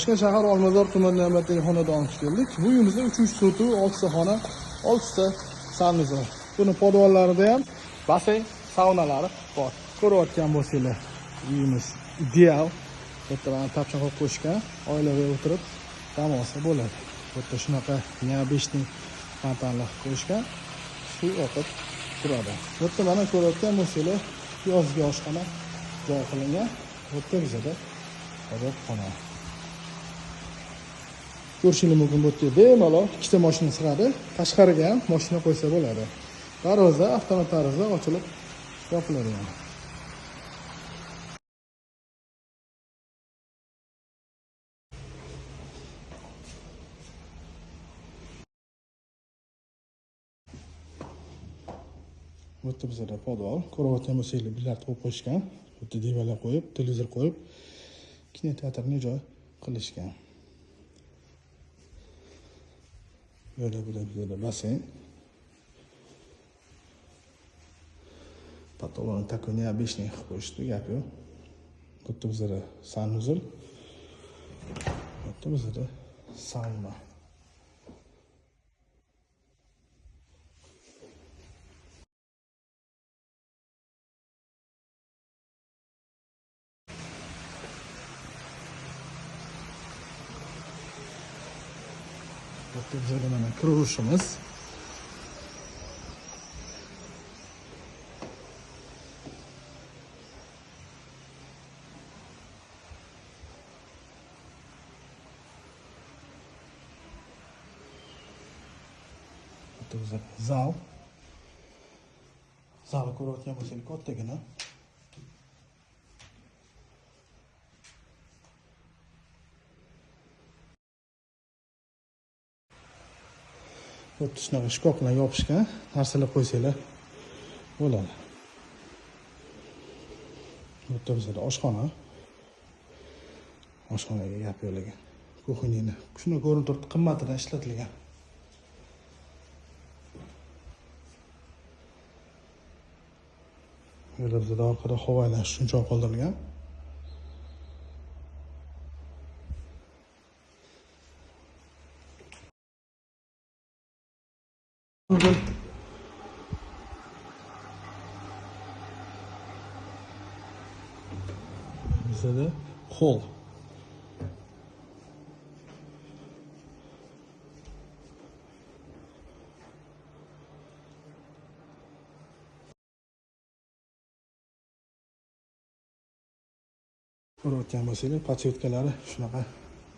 Toshkent shahar Olmazor tumanida navbatdagi xonadon keldik. Bu uyimizda 3 so'tu, 6 ta xona, 6 ta sanuzor. Buni podvallarida ham basseyn, saunalari bor. Ko'rayotgan bo'lsanglar, uyimiz ideal. Bu yerda mana tapchon qilib qo'yishgan, oilaviy o'tirib dam olsa bo'ladi. Bu yerda shunaqa neobычный fontanlar qo'yishgan. Suv oqib turadi. Bu yerda mana ko'rayotgan bo'lsanglar, yozgi oshxona joy qilingan. Bu yerda bizada xona. Ko'rishingiz mumkin bu yerda bemalol ikkita mashina sig'adi. Tashqariga ham mashina qo'ysa bo'ladi. Darvoza, avtomat darvoza ochilib yopiladi ham. Bu yerda bizda podval, ko'rayotgan bo'lsanglar, bilyard qo'yib qo'yishgan. Bu yerda divanlar qo'yib, televizor qo'yib, kinoteatrni joy qilishgan. Böyle bizda basseyn. Patolon такой необычный qilib qo'yishdi, gap yo'q. Bu yerda bizda sanuzor. Bu yerda bizda sauna. Bu yerda bizda mana kiruvishimiz. Zal. Zalni ko'rayotgan bo'lsangiz, kattagina. Bu yerda shunaqa shkaf bilan yopishgan, narsalar qo'ysanglar bo'ladi. Bu yerda bizda oshxona. Oshxonaga gap yo'qlagan. Kuxnyani shuni ko'rinib turibdi, qimmatidan ishlatilgan. Bizda orqada havoylash uchun joy qoldirilgan. Bizda hol. Ko'rayotgan bo'lsanglar, podsvetkalari shunaqa